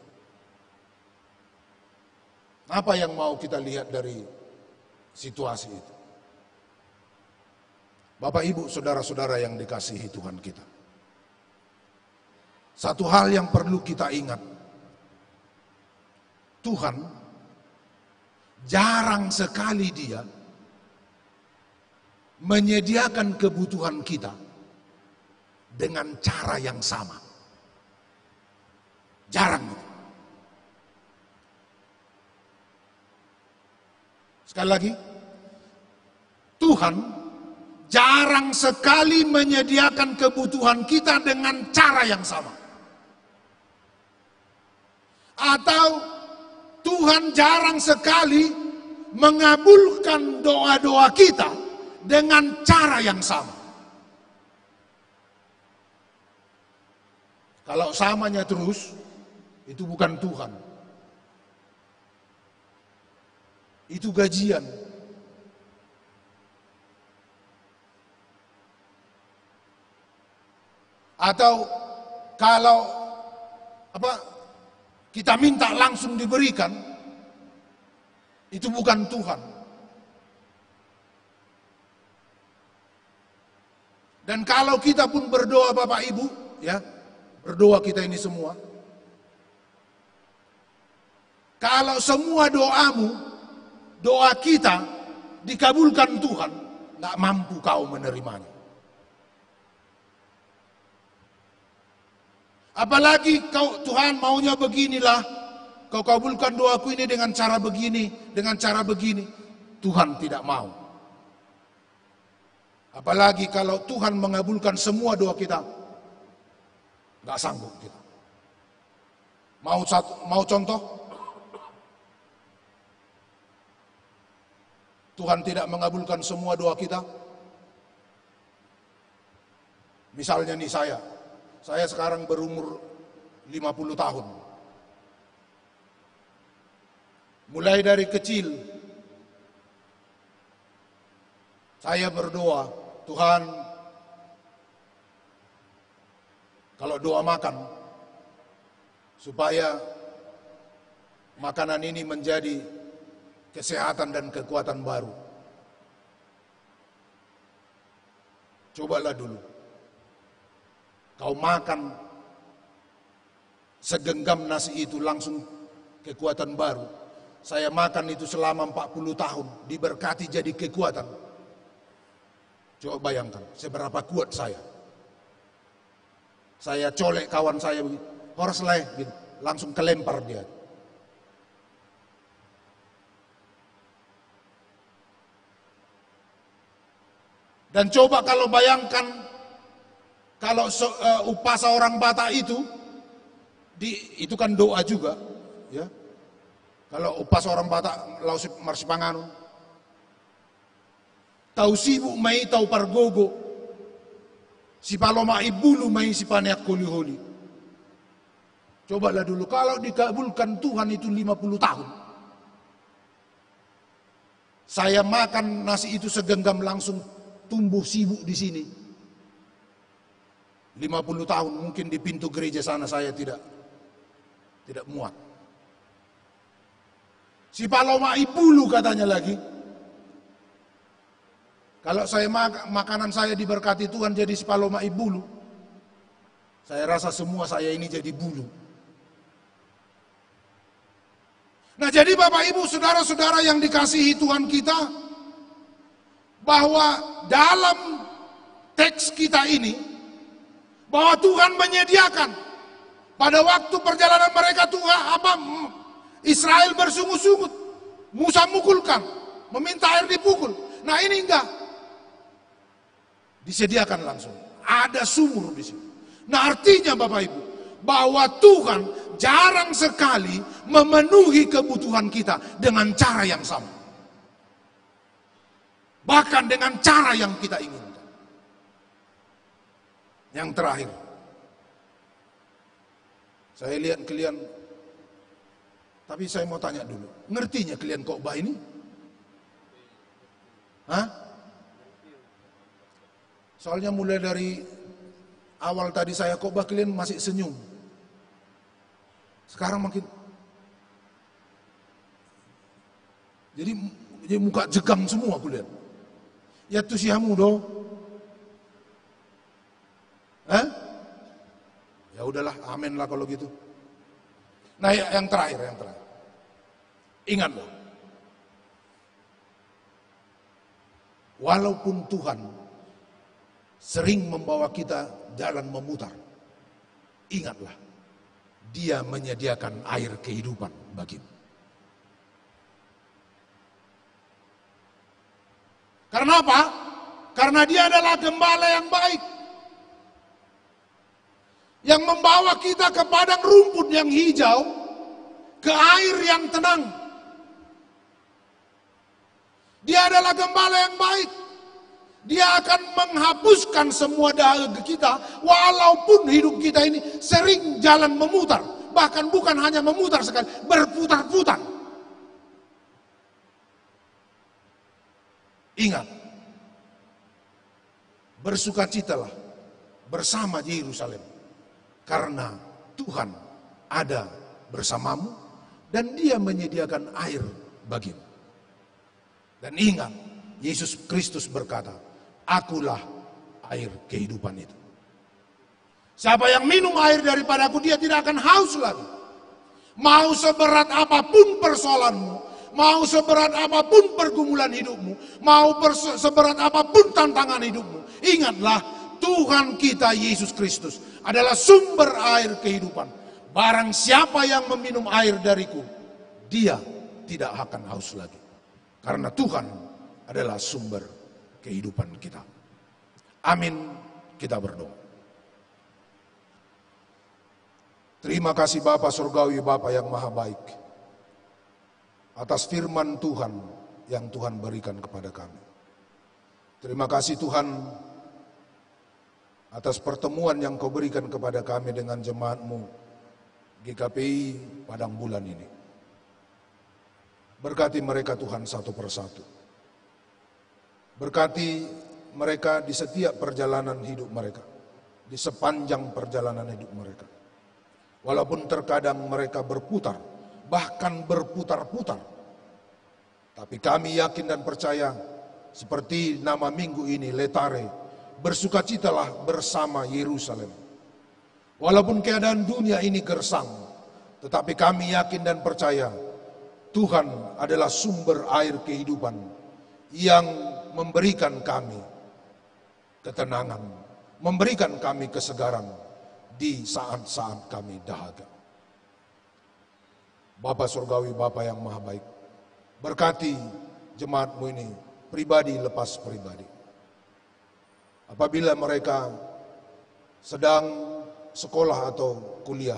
Apa yang mau kita lihat dari situasi itu? Bapak Ibu, saudara-saudara yang dikasihi Tuhan kita, satu hal yang perlu kita ingat, Tuhan jarang sekali Dia menyediakan kebutuhan kita dengan cara yang sama. Jarang. Sekali lagi, Tuhan jarang sekali menyediakan kebutuhan kita dengan cara yang sama. Atau Tuhan jarang sekali mengabulkan doa-doa kita dengan cara yang sama. Kalau samanya terus, itu bukan Tuhan. Itu gajian. Atau kalau kita minta langsung diberikan, itu bukan Tuhan. Dan kalau kita pun berdoa Bapak Ibu, ya, berdoa kita ini semua. Kalau semua doamu, doa kita dikabulkan Tuhan, nggak mampu kau menerimanya. Apalagi kau, Tuhan maunya beginilah, kau kabulkan doaku ini dengan cara begini, dengan cara begini. Tuhan tidak mau. Apalagi kalau Tuhan mengabulkan semua doa kita, nggak sanggup kita. Mau contoh? Tuhan tidak mengabulkan semua doa kita. Misalnya nih saya sekarang berumur 50 tahun. Mulai dari kecil saya berdoa, Tuhan, kalau doa makan, supaya makanan ini menjadi kesehatan dan kekuatan baru. Cobalah dulu, kau makan segenggam nasi itu langsung kekuatan baru. Saya makan itu selama 40 tahun, diberkati jadi kekuatan. Coba bayangkan seberapa kuat saya. Saya colek kawan saya begitu, horas lah gitu, langsung kelempar dia. Dan coba kalau bayangkan, kalau upah seorang Batak itu kan doa juga, ya. Kalau upah seorang Batak lausip marsipanganu, tau sibuk mai tau pargogo, si paloma ibulu mai si paneak koli-holi. Cobalah dulu, kalau dikabulkan Tuhan itu 50 tahun. Saya makan nasi itu segenggam langsung tumbuh sibuk di sini. 50 tahun mungkin di pintu gereja sana saya tidak muat. Si paloma ibulu katanya lagi. Kalau saya makanan saya diberkati Tuhan jadi si paloma ibulu, saya rasa semua saya ini jadi bulu. Nah, jadi Bapak Ibu, saudara-saudara yang dikasihi Tuhan kita, bahwa dalam teks kita ini, bahwa Tuhan menyediakan Pada waktu perjalanan mereka Israel bersungut-sungut, Musa mukulkan, meminta air dipukul. Nah ini enggak, disediakan langsung. Ada sumur di sini. Nah artinya Bapak Ibu, bahwa Tuhan jarang sekali memenuhi kebutuhan kita dengan cara yang sama. Bahkan dengan cara yang kita inginkan. Yang terakhir, saya lihat kalian, tapi saya mau tanya dulu, ngertinya kalian khotbah ini? Hah? Soalnya mulai dari awal tadi saya khotbah kalian masih senyum. Sekarang makin, jadi muka jegang semua aku lihat. Ya tuh si hamu doh. Hah? Ya udahlah, amin lah kalau gitu. Nah yang terakhir. Ingatlah. Walaupun Tuhan sering membawa kita jalan memutar, ingatlah, Dia menyediakan air kehidupan bagimu. Karena apa? Karena Dia adalah gembala yang baik, yang membawa kita ke padang rumput yang hijau, ke air yang tenang. Dia adalah gembala yang baik. Dia akan menghapuskan semua dahaga kita, walaupun hidup kita ini sering jalan memutar. Bahkan bukan hanya memutar sekali, berputar-putar. Ingat, bersukacitalah bersama Yerusalem, karena Tuhan ada bersamamu dan Dia menyediakan air bagimu. Dan ingat, Yesus Kristus berkata, Akulah air kehidupan itu. Siapa yang minum air daripadaku, dia tidak akan haus lagi. Mau seberat apapun persoalanmu, mau seberat apapun pergumulan hidupmu, mau seberat apapun tantangan hidupmu, ingatlah, Tuhan kita Yesus Kristus adalah sumber air kehidupan. Barang siapa yang meminum air dariku, dia tidak akan haus lagi. Karena Tuhan adalah sumber kehidupan kita. Amin, kita berdoa. Terima kasih Bapa Surgawi, Bapa yang maha baik, atas firman Tuhan yang Tuhan berikan kepada kami. Terima kasih Tuhan atas pertemuan yang Kau berikan kepada kami dengan jemaat-Mu GKPI Padang Bulan ini. Berkati mereka Tuhan satu persatu. Berkati mereka di setiap perjalanan hidup mereka, di sepanjang perjalanan hidup mereka. Walaupun terkadang mereka berputar, bahkan berputar-putar, tapi kami yakin dan percaya, seperti nama minggu ini, Letare, bersukacitalah bersama Yerusalem. Walaupun keadaan dunia ini gersang, tetapi kami yakin dan percaya, Tuhan adalah sumber air kehidupan yang memberikan kami ketenangan, memberikan kami kesegaran di saat-saat kami dahaga. Bapa Surgawi, Bapa yang maha baik, berkati jemaat-Mu ini pribadi lepas pribadi. Apabila mereka sedang sekolah atau kuliah,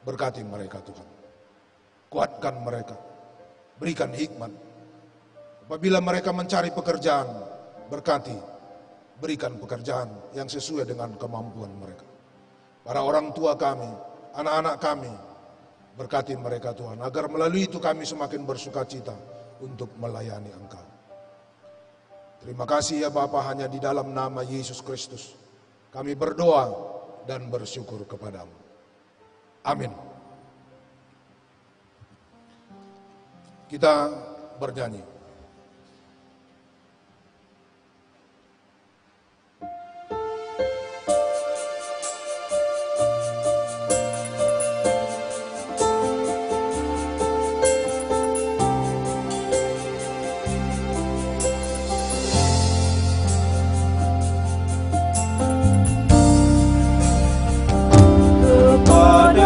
berkati mereka Tuhan. Kuatkan mereka, berikan hikmat. Apabila mereka mencari pekerjaan, berkati, berikan pekerjaan yang sesuai dengan kemampuan mereka. Para orang tua kami, anak-anak kami, berkati mereka Tuhan, agar melalui itu kami semakin bersukacita untuk melayani Engkau. Terima kasih ya Bapa, hanya di dalam nama Yesus Kristus kami berdoa dan bersyukur kepadamu. Amin. Kita bernyanyi. Kepada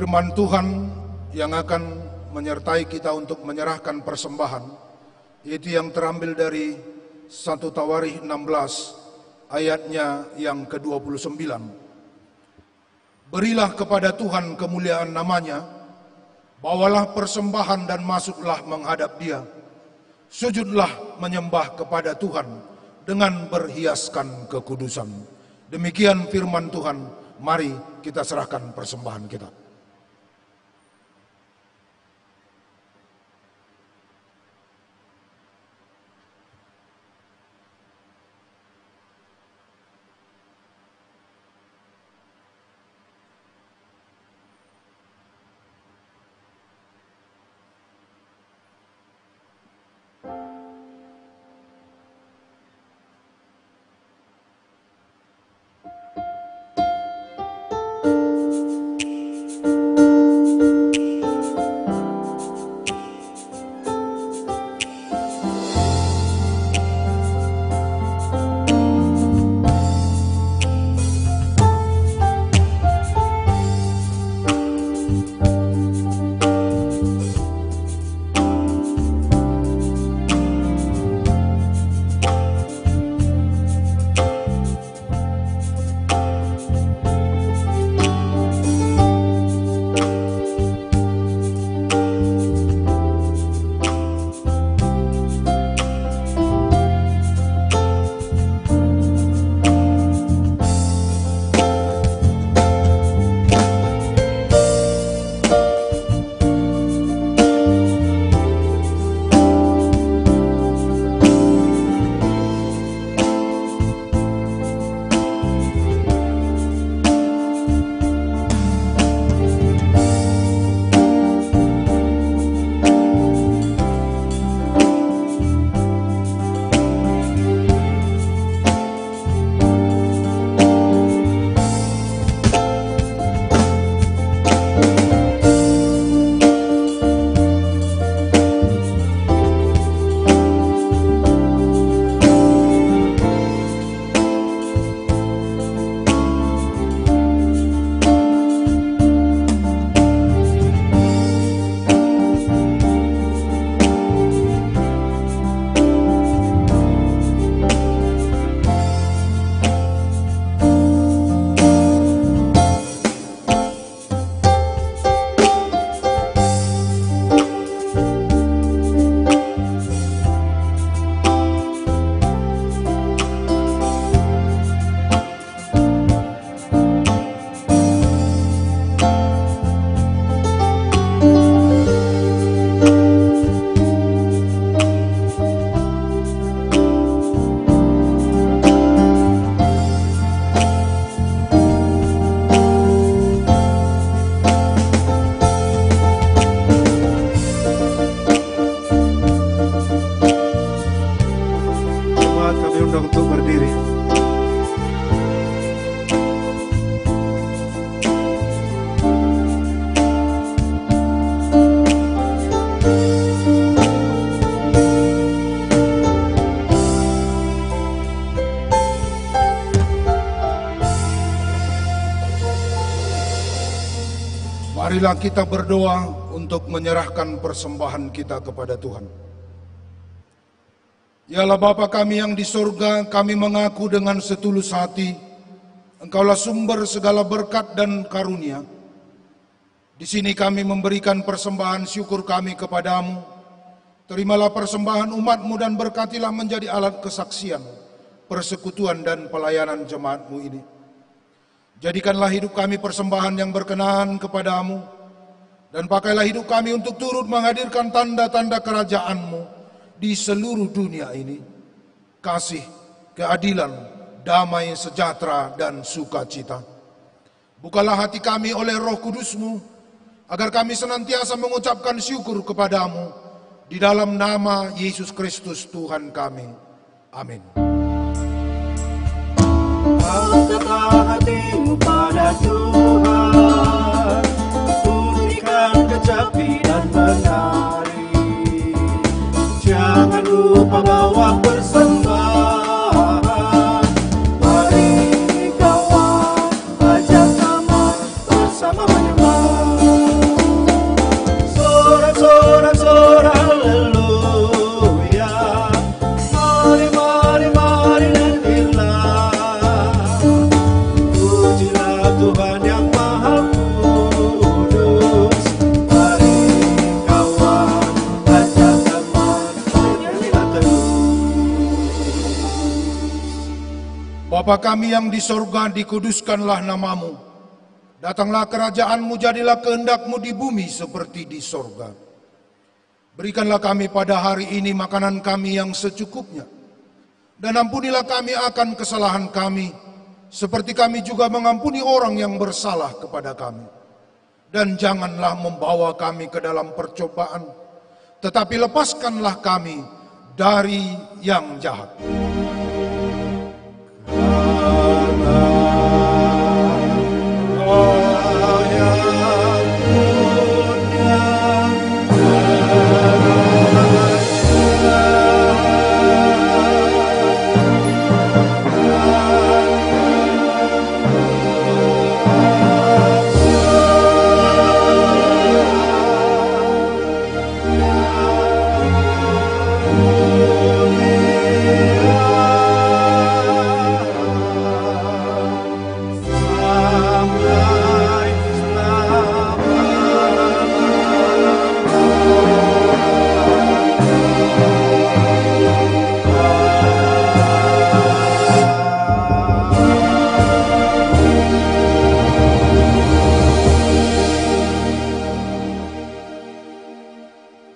Firman Tuhan yang akan menyertai kita untuk menyerahkan persembahan, itu yang terambil dari 1 Tawarikh 16 ayatnya yang ke-29. Berilah kepada Tuhan kemuliaan namanya, bawalah persembahan dan masuklah menghadap Dia. Sujudlah menyembah kepada Tuhan dengan berhiaskan kekudusan. Demikian firman Tuhan, mari kita serahkan persembahan kita. Marilah kita berdoa untuk menyerahkan persembahan kita kepada Tuhan. Yalah Bapa kami yang di surga, kami mengaku dengan setulus hati, Engkaulah sumber segala berkat dan karunia. Di sini kami memberikan persembahan syukur kami kepadamu. Terimalah persembahan umat-Mu dan berkatilah menjadi alat kesaksian, persekutuan dan pelayanan jemaat-Mu ini. Jadikanlah hidup kami persembahan yang berkenan kepadamu, dan pakailah hidup kami untuk turut menghadirkan tanda-tanda kerajaan-Mu di seluruh dunia ini. Kasih, keadilan, damai, sejahtera, dan sukacita. Bukalah hati kami oleh Roh Kudus-Mu, agar kami senantiasa mengucapkan syukur kepadamu, di dalam nama Yesus Kristus Tuhan kami. Amin. Angkatlah hatimu pada Tuhan, bunyikan kecapi dan menari. Jangan lupa bawa persembahan. Mari kawan, ajak nama bersama menyembah. Bapa kami yang di sorga, dikuduskanlah namamu. Datanglah kerajaanmu, jadilah kehendakmu di bumi seperti di sorga. Berikanlah kami pada hari ini makanan kami yang secukupnya. Dan ampunilah kami akan kesalahan kami, seperti kami juga mengampuni orang yang bersalah kepada kami. Dan janganlah membawa kami ke dalam percobaan, tetapi lepaskanlah kami dari yang jahat.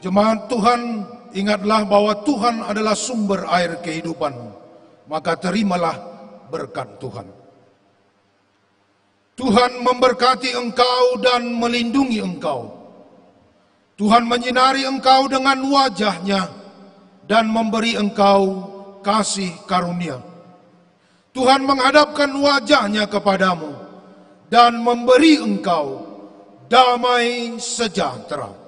Jemaat Tuhan, ingatlah bahwa Tuhan adalah sumber air kehidupan, maka terimalah berkat Tuhan. Tuhan memberkati engkau dan melindungi engkau. Tuhan menyinari engkau dengan wajah-Nya dan memberi engkau kasih karunia. Tuhan menghadapkan wajah-Nya kepadamu dan memberi engkau damai sejahtera.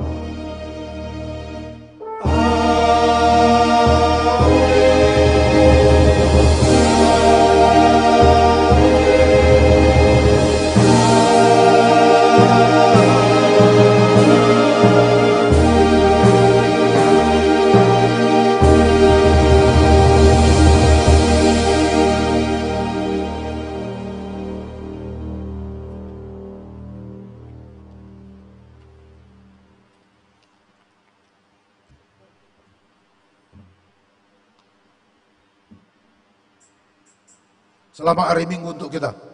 Selamat hari Minggu untuk kita.